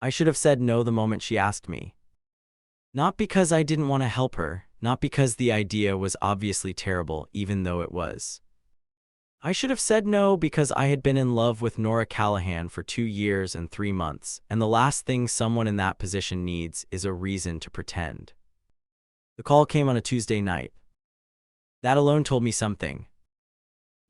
I should have said no the moment she asked me. Not because I didn't want to help her, not because the idea was obviously terrible, even though it was. I should have said no because I had been in love with Nora Callahan for 2 years and 3 months, and the last thing someone in that position needs is a reason to pretend. The call came on a Tuesday night. That alone told me something.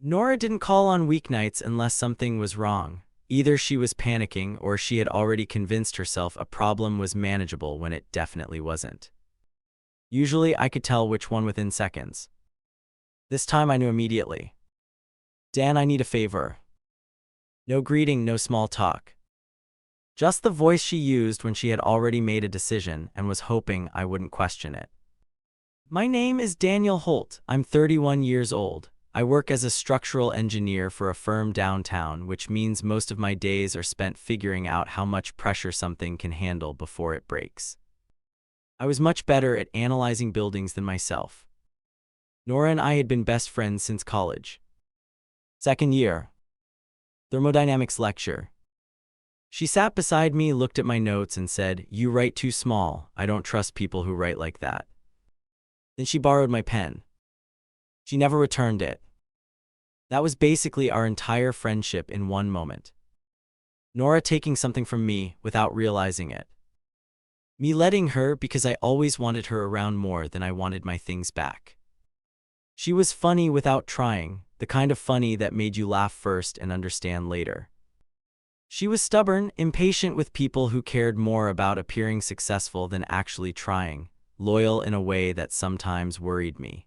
Nora didn't call on weeknights unless something was wrong. Either she was panicking or she had already convinced herself a problem was manageable when it definitely wasn't. Usually I could tell which one within seconds. This time I knew immediately. Dan, I need a favor. No greeting, no small talk. Just the voice she used when she had already made a decision and was hoping I wouldn't question it. My name is Daniel Holt. I'm 31 years old. I work as a structural engineer for a firm downtown, which means most of my days are spent figuring out how much pressure something can handle before it breaks. I was much better at analyzing buildings than myself. Nora and I had been best friends since college. Second year. Thermodynamics lecture. She sat beside me, looked at my notes, and said, "You write too small. I don't trust people who write like that." Then she borrowed my pen. She never returned it. That was basically our entire friendship in one moment. Nora taking something from me without realizing it. Me letting her because I always wanted her around more than I wanted my things back. She was funny without trying, the kind of funny that made you laugh first and understand later. She was stubborn, impatient with people who cared more about appearing successful than actually trying, loyal in a way that sometimes worried me.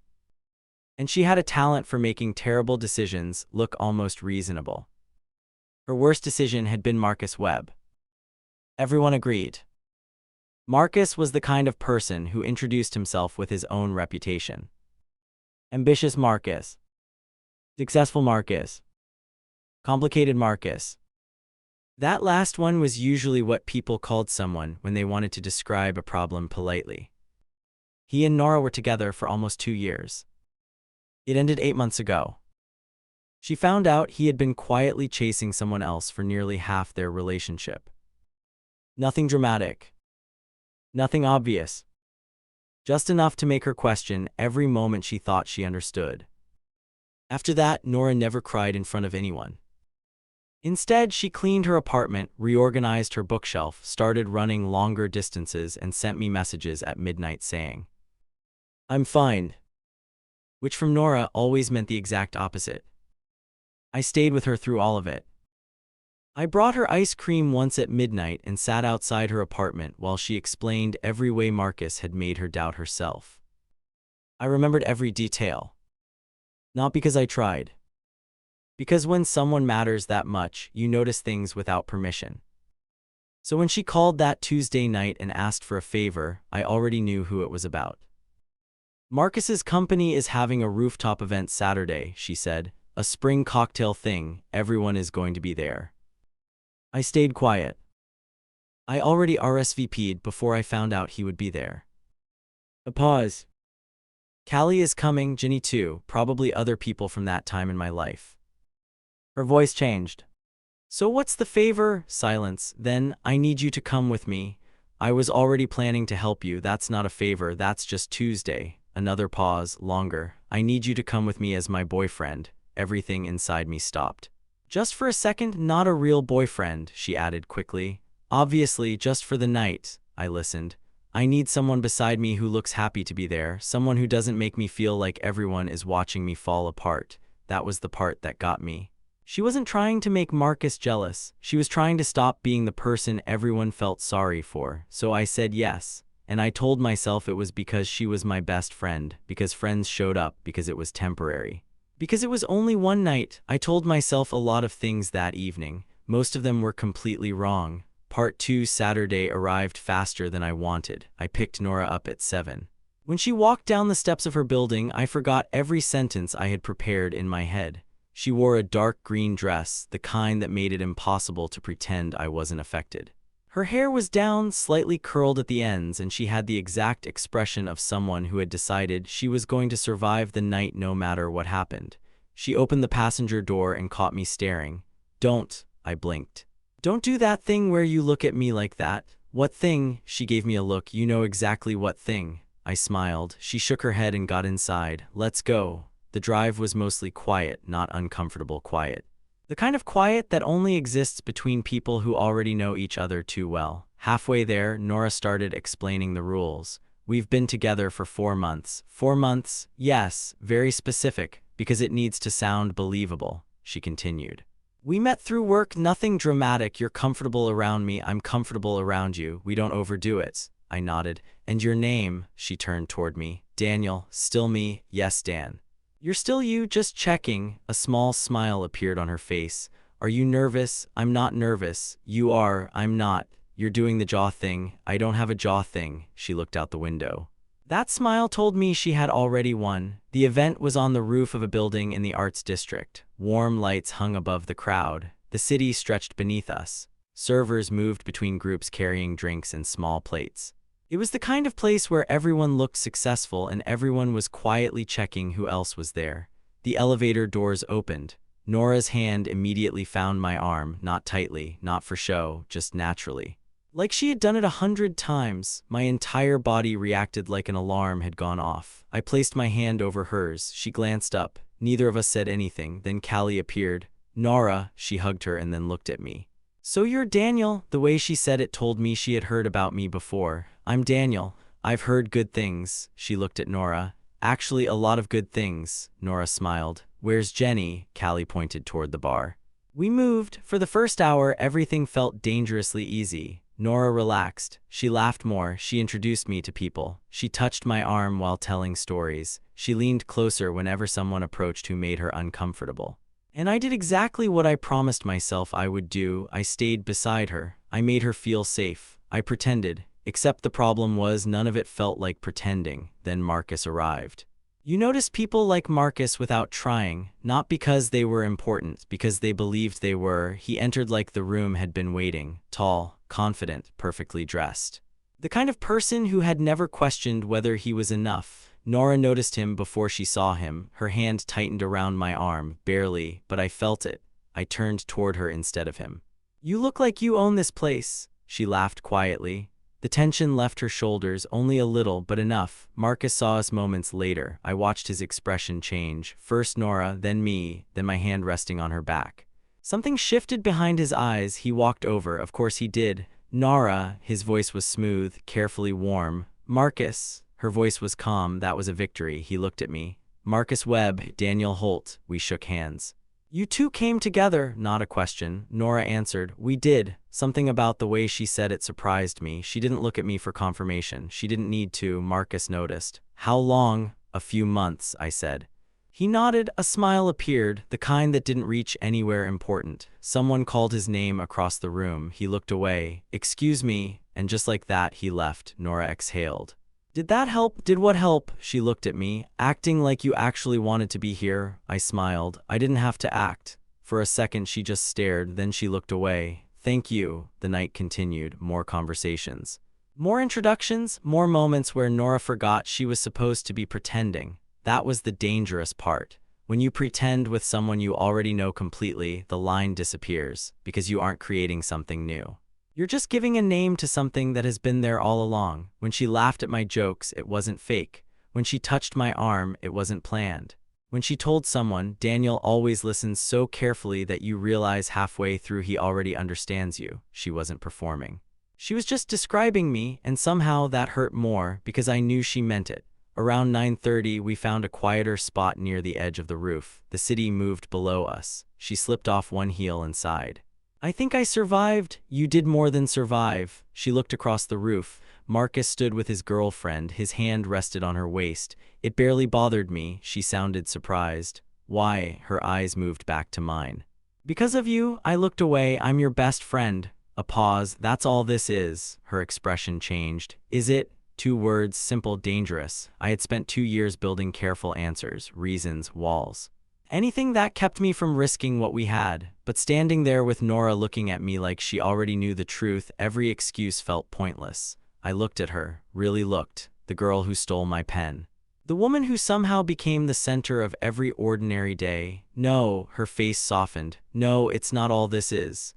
And she had a talent for making terrible decisions look almost reasonable. Her worst decision had been Marcus Webb. Everyone agreed. Marcus was the kind of person who introduced himself with his own reputation. Ambitious Marcus. Successful Marcus. Complicated Marcus. That last one was usually what people called someone when they wanted to describe a problem politely. He and Nora were together for almost 2 years. It ended 8 months ago. She found out he had been quietly chasing someone else for nearly half their relationship. Nothing dramatic. Nothing obvious. Just enough to make her question every moment she thought she understood. After that, Nora never cried in front of anyone. Instead, she cleaned her apartment, reorganized her bookshelf, started running longer distances, and sent me messages at midnight saying, "I'm fine." Which from Nora always meant the exact opposite. I stayed with her through all of it. I brought her ice cream once at midnight and sat outside her apartment while she explained every way Marcus had made her doubt herself. I remembered every detail. Not because I tried. Because when someone matters that much, you notice things without permission. So when she called that Tuesday night and asked for a favor, I already knew who it was about. Marcus's company is having a rooftop event Saturday, she said. A spring cocktail thing, everyone is going to be there. I stayed quiet. I already RSVP'd before I found out he would be there. A pause. Callie is coming, Ginny too, probably other people from that time in my life. Her voice changed. So what's the favor? Silence. Then, I need you to come with me. I was already planning to help you. That's not a favor, that's just Tuesday. Another pause, longer. I need you to come with me as my boyfriend. Everything inside me stopped. Just for a second, not a real boyfriend, she added quickly. Obviously, just for the night. I listened. I need someone beside me who looks happy to be there, someone who doesn't make me feel like everyone is watching me fall apart. That was the part that got me. She wasn't trying to make Marcus jealous. She was trying to stop being the person everyone felt sorry for. So I said yes, and I told myself it was because she was my best friend, because friends showed up, because it was temporary. Because it was only one night. I told myself a lot of things that evening. Most of them were completely wrong. Part 2 Saturday arrived faster than I wanted. I picked Nora up at 7. When she walked down the steps of her building, I forgot every sentence I had prepared in my head. She wore a dark green dress, the kind that made it impossible to pretend I wasn't affected. Her hair was down, slightly curled at the ends, and she had the exact expression of someone who had decided she was going to survive the night no matter what happened. She opened the passenger door and caught me staring. "Don't," I blinked. Don't do that thing where you look at me like that. What thing? She gave me a look. You know exactly what thing. I smiled. She shook her head and got inside. Let's go. The drive was mostly quiet, not uncomfortable quiet. The kind of quiet that only exists between people who already know each other too well. Halfway there, Nora started explaining the rules. We've been together for 4 months. 4 months? Yes, very specific, because it needs to sound believable, she continued. We met through work, nothing dramatic. You're comfortable around me, I'm comfortable around you. We don't overdo it. I nodded. And your name? She turned toward me. Daniel. Still me? Yes, Dan. You're still you, just checking. A small smile appeared on her face. Are you nervous? I'm not nervous. You are. I'm not. You're doing the jaw thing. I don't have a jaw thing. She looked out the window. That smile told me she had already won. The event was on the roof of a building in the arts district. Warm lights hung above the crowd. The city stretched beneath us. Servers moved between groups carrying drinks and small plates. It was the kind of place where everyone looked successful and everyone was quietly checking who else was there. The elevator doors opened. Nora's hand immediately found my arm, not tightly, not for show, just naturally. Like she had done it 100 times, my entire body reacted like an alarm had gone off. I placed my hand over hers. She glanced up. Neither of us said anything. Then Callie appeared. Nora, she hugged her and then looked at me. So you're Daniel? The way she said it told me she had heard about me before. I'm Daniel. I've heard good things. She looked at Nora. Actually, a lot of good things. Nora smiled. Where's Jenny? Callie pointed toward the bar. We moved. For the first hour, everything felt dangerously easy. Nora relaxed. She laughed more. She introduced me to people. She touched my arm while telling stories. She leaned closer whenever someone approached who made her uncomfortable. And I did exactly what I promised myself I would do. I stayed beside her. I made her feel safe. I pretended. Except the problem was none of it felt like pretending. Then Marcus arrived. You notice people like Marcus without trying, not because they were important, because they believed they were. He entered like the room had been waiting, tall, confident, perfectly dressed. The kind of person who had never questioned whether he was enough. Nora noticed him before she saw him. Her hand tightened around my arm, barely, but I felt it. I turned toward her instead of him. You look like you own this place. She laughed quietly. The tension left her shoulders, only a little, but enough. Marcus saw us moments later. I watched his expression change. First Nora, then me, then my hand resting on her back. Something shifted behind his eyes. He walked over. Of course he did. Nora, his voice was smooth, carefully warm. Marcus, her voice was calm. That was a victory. He looked at me. Marcus Webb, Daniel Holt. We shook hands. You two came together, not a question. Nora answered. We did. Something about the way she said it surprised me. She didn't look at me for confirmation. She didn't need to. Marcus noticed. How long? A few months, I said. He nodded. A smile appeared, the kind that didn't reach anywhere important. Someone called his name across the room. He looked away. Excuse me. And just like that, he left. Nora exhaled. Did that help? Did what help? She looked at me. Acting like you actually wanted to be here. I smiled. I didn't have to act. For a second she just stared, then she looked away. Thank you. The night continued. More conversations. More introductions, more moments where Nora forgot she was supposed to be pretending. That was the dangerous part. When you pretend with someone you already know completely, the line disappears, because you aren't creating something new. You're just giving a name to something that has been there all along. When she laughed at my jokes, it wasn't fake. When she touched my arm, it wasn't planned. When she told someone, Daniel always listens so carefully that you realize halfway through he already understands you, she wasn't performing. She was just describing me, and somehow that hurt more because I knew she meant it. Around 9:30, we found a quieter spot near the edge of the roof. The city moved below us. She slipped off one heel and sighed. I think I survived. You did more than survive. She looked across the roof. Marcus stood with his girlfriend. His hand rested on her waist. It barely bothered me. She sounded surprised. Why? Her eyes moved back to mine. Because of you, I looked away. I'm your best friend. A pause. That's all this is. Her expression changed. Is it? 2 words, simple, dangerous. I had spent 2 years building careful answers, reasons, walls. Anything that kept me from risking what we had. But standing there with Nora looking at me like she already knew the truth, every excuse felt pointless. I looked at her, really looked, the girl who stole my pen. The woman who somehow became the center of every ordinary day. No, her face softened. No, it's not all this is.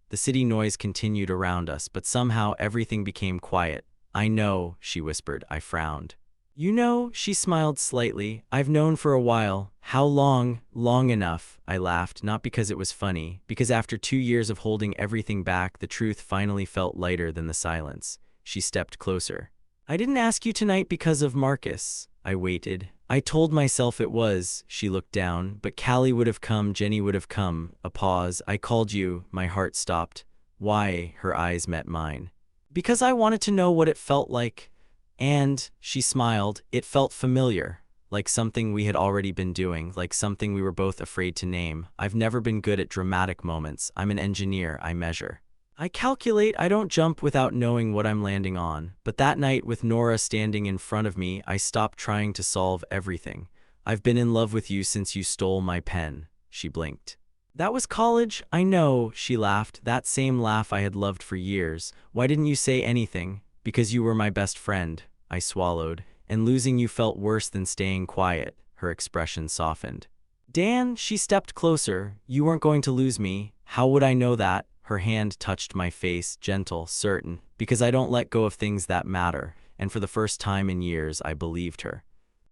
The city noise continued around us, but somehow everything became quiet. I know, she whispered. I frowned. You know, she smiled slightly. I've known for a while. How long? Long enough, I laughed, not because it was funny, because after 2 years of holding everything back, the truth finally felt lighter than the silence. She stepped closer. I didn't ask you tonight because of Marcus. I waited. I told myself it was. She looked down. But Callie would have come, Jenny would have come. A pause. I called you. My heart stopped. Why? Her eyes met mine. Because I wanted to know what it felt like. And, she smiled, it felt familiar, like something we had already been doing, like something we were both afraid to name. I've never been good at dramatic moments. I'm an engineer, I measure. I calculate, I don't jump without knowing what I'm landing on. But that night, with Nora standing in front of me, I stopped trying to solve everything. I've been in love with you since you stole my pen. She blinked. That was college, I know, she laughed, that same laugh I had loved for years. Why didn't you say anything? Because you were my best friend, I swallowed, and losing you felt worse than staying quiet. Her expression softened. Dan, she stepped closer. You weren't going to lose me. How would I know that? Her hand touched my face, gentle, certain, because I don't let go of things that matter, and for the first time in years, I believed her.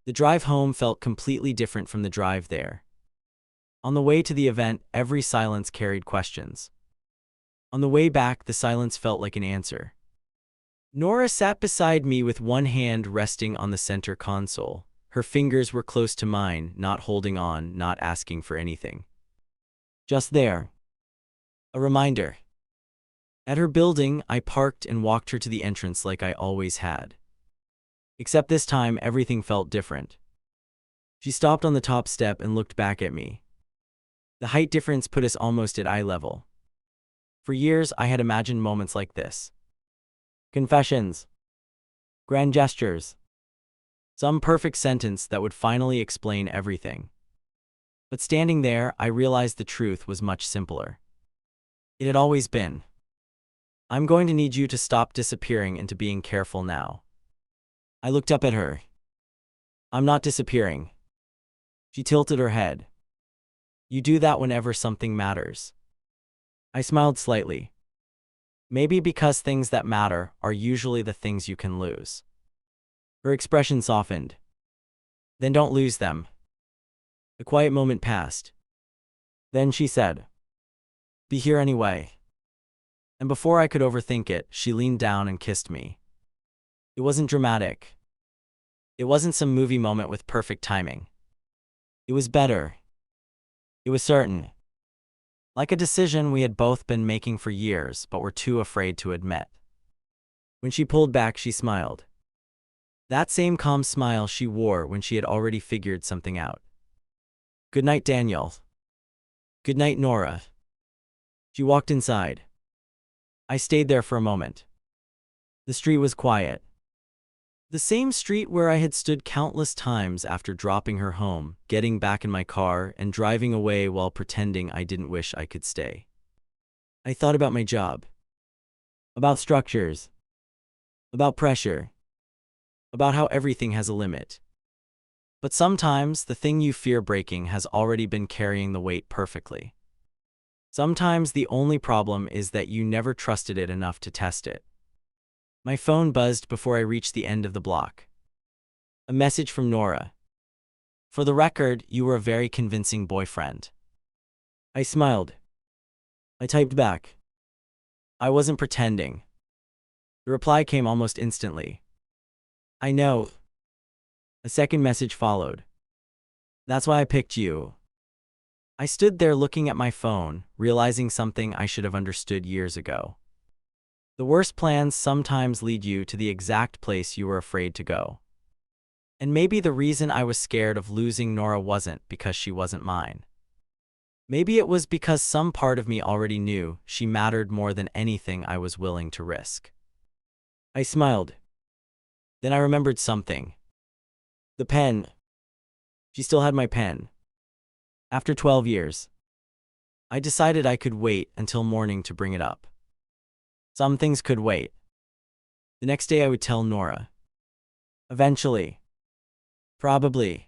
The drive home felt completely different from the drive there. On the way to the event, every silence carried questions. On the way back, the silence felt like an answer. Nora sat beside me with one hand resting on the center console. Her fingers were close to mine, not holding on, not asking for anything. Just there. A reminder. At her building, I parked and walked her to the entrance like I always had. Except this time, everything felt different. She stopped on the top step and looked back at me. The height difference put us almost at eye level. For years, I had imagined moments like this. Confessions. Grand gestures. Some perfect sentence that would finally explain everything. But standing there, I realized the truth was much simpler. It had always been. I'm going to need you to stop disappearing and to being careful now. I looked up at her. I'm not disappearing. She tilted her head. You do that whenever something matters. I smiled slightly. Maybe because things that matter are usually the things you can lose. Her expression softened. Then don't lose them. A quiet moment passed. Then she said, be here anyway. And before I could overthink it, she leaned down and kissed me. It wasn't dramatic. It wasn't some movie moment with perfect timing. It was better. It was certain. Like a decision we had both been making for years, but were too afraid to admit. When she pulled back, she smiled. That same calm smile she wore when she had already figured something out. Good night, Daniel. Good night, Nora. She walked inside. I stayed there for a moment. The street was quiet. The same street where I had stood countless times after dropping her home, getting back in my car, and driving away while pretending I didn't wish I could stay. I thought about my job. About structures. About pressure. About how everything has a limit. But sometimes the thing you fear breaking has already been carrying the weight perfectly. Sometimes the only problem is that you never trusted it enough to test it. My phone buzzed before I reached the end of the block. A message from Nora. For the record, you were a very convincing boyfriend. I smiled. I typed back. I wasn't pretending. The reply came almost instantly. I know. A second message followed. That's why I picked you. I stood there looking at my phone, realizing something I should have understood years ago. The worst plans sometimes lead you to the exact place you were afraid to go. And maybe the reason I was scared of losing Nora wasn't because she wasn't mine. Maybe it was because some part of me already knew she mattered more than anything I was willing to risk. I smiled. Then I remembered something. The pen. She still had my pen. After 12 years. I decided I could wait until morning to bring it up. Some things could wait. The next day I would tell Nora. Eventually. Probably.